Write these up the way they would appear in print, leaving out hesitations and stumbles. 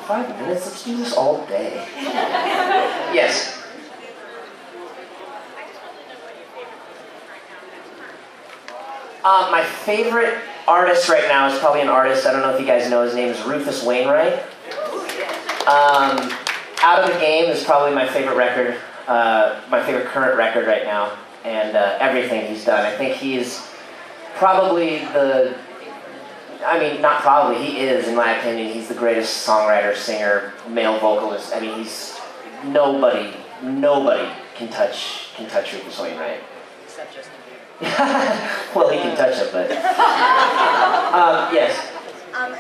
5 minutes? Let's do this all day. Yes. My favorite artist right now is probably an artist, I don't know if you guys know, his name is Rufus Wainwright. Out of the Game is probably my favorite record, my favorite current record right now, and everything he's done. I think he's probably not probably, he is, in my opinion, he's the greatest songwriter, singer, male vocalist. I mean, nobody can touch Rufus Wainwright. Except Justin Bieber. Well, he can touch it, but... yes?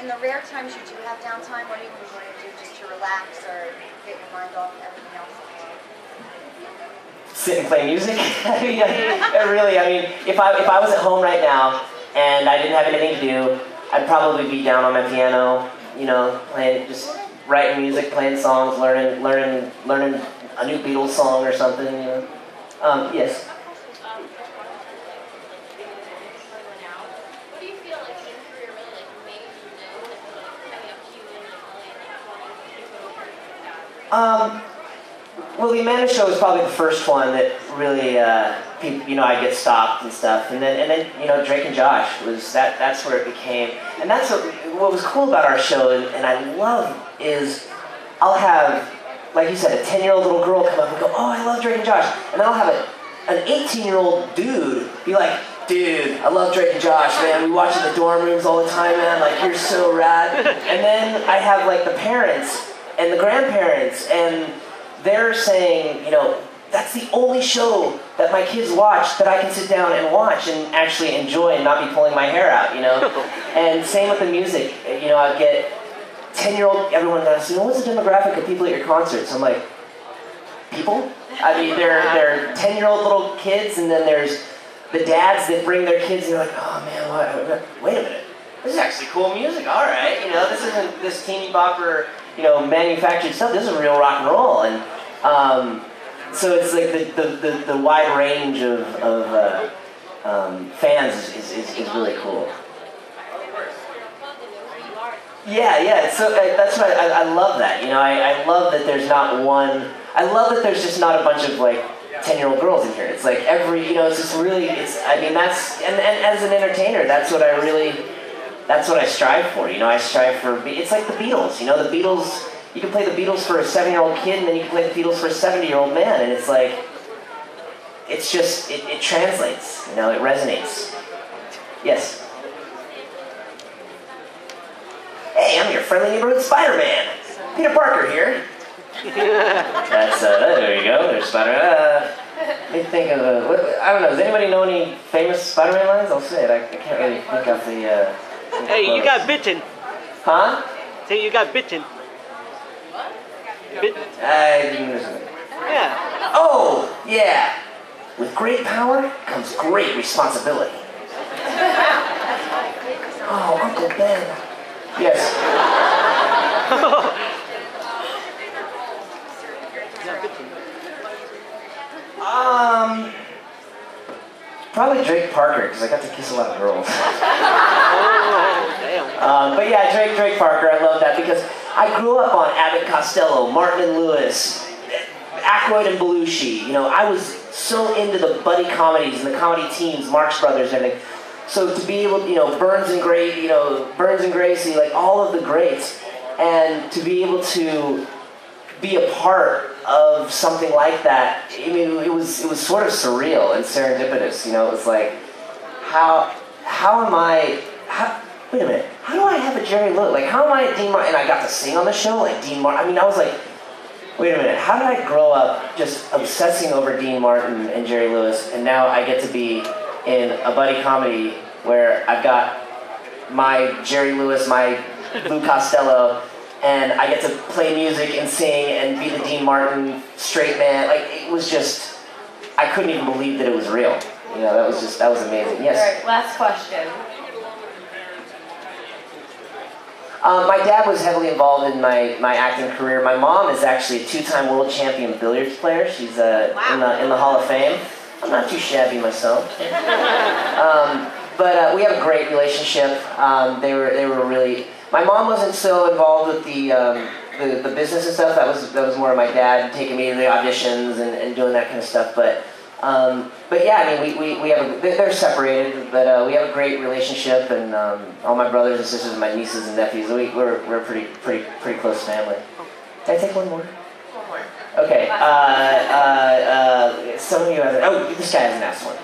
In the rare times you do have downtime, what do you usually do just to relax or get your mind off everything else? Sit and play music? If I was at home right now and I didn't have anything to do, I'd probably be down on my piano, playing, just writing music, playing songs, learning a new Beatles song or something, yes? Well, the Amanda Show was probably the first one that really, I get stopped and stuff, and then Drake and Josh was that's where it became, and that's what was cool about our show, and I love is I'll have, like you said, a 10-year-old little girl come up and go, oh, I love Drake and Josh, and then I'll have an 18-year-old dude be like, dude, I love Drake and Josh, man. We watch in the dorm rooms all the time, man. Like, you're so rad. And then I have like the parents and the grandparents, and they're saying, that's the only show that my kids watch that I can sit down and watch and actually enjoy and not be pulling my hair out, And same with the music. I get 10-year-old, everyone asks, what's the demographic of people at your concerts? I'm like, people? I mean, they're 10-year-old little kids, and then there's the dads that bring their kids, and they're like, oh man, wait a minute. This is actually cool music, all right. This isn't this teeny bopper, manufactured stuff. This is real rock and roll, and so it's like the wide range of fans is really cool. Yeah. So that's why I love that. I love that there's not one. I love that there's just not a bunch of like 10-year-old girls in here. It's like it's just really. That's and as an entertainer, that's what I strive for. I strive for. It's like the Beatles. The Beatles. You can play the Beatles for a 7-year-old kid, and then you can play the Beatles for a 70-year-old man, and it's like, it's just it translates. It resonates. Yes. Hey, I'm your friendly neighborhood Spider-Man, Peter Parker here. That's there you go. There's Spider-Man. Let me think of I don't know. Does anybody know any famous Spider-Man lines? I'll say it. I can't really think of the. Hey, you got bitten. Huh? Say you got bitten. What? Bitten. Yeah. Oh, yeah. With great power comes great responsibility. Oh, Uncle Ben. Yes. Probably Drake Parker, because I got to kiss a lot of girls. But yeah, Drake Parker, I love that because I grew up on Abbott and Costello, Martin and Lewis, Aykroyd and Belushi. I was so into the buddy comedies and the comedy teams, Marx Brothers and everything. So to be able, Burns and Gracie, like all of the greats, and to be able to be a part of something like that, I mean, it was sort of surreal and serendipitous. It was like, wait a minute, how do I have a Jerry Lewis? Like, how am I Dean Martin? And I got to sing on the show like Dean Martin. I mean, I was like, wait a minute, how did I grow up just obsessing over Dean Martin and Jerry Lewis, and now I get to be in a buddy comedy where I've got my Jerry Lewis, my Lou Costello, and I get to play music and sing and be the Dean Martin straight man. Like, it was just, I couldn't even believe that it was real. That was amazing. Yes? All right, last question. My dad was heavily involved in my acting career. My mom is actually a 2-time world champion billiards player. She's in the Hall of Fame. I'm not too shabby myself. But we have a great relationship. They were really. My mom wasn't so involved with the the business and stuff, that was more of my dad taking me to the auditions and doing that kind of stuff. But yeah, I mean, we have they're separated, but we have a great relationship, and all my brothers and sisters, and my nieces and nephews, we're a pretty close family. Can I take one more? One more. Okay. Some of you have. Oh, this guy hasn't asked one.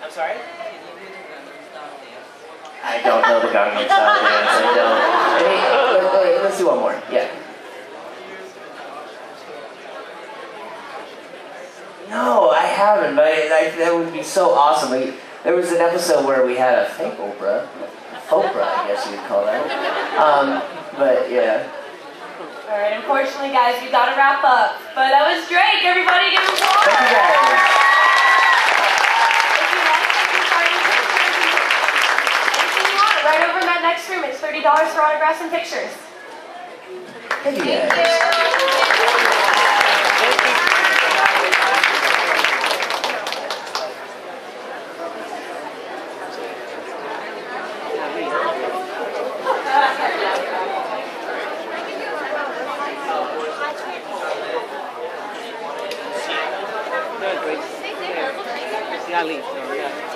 I'm sorry. I don't know the Gangnam Style dance. I don't. Hey, let's do one more. Yeah. No, I haven't. But that would be so awesome. There was an episode where we had a fake Oprah, I guess you would call that. But yeah. All right. Unfortunately, guys, we gotta wrap up. But that was Drake. Everybody, give him applause. Thank you guys. Right over in that next room. It's $30 for autographs and pictures. Thank you guys. Yeah,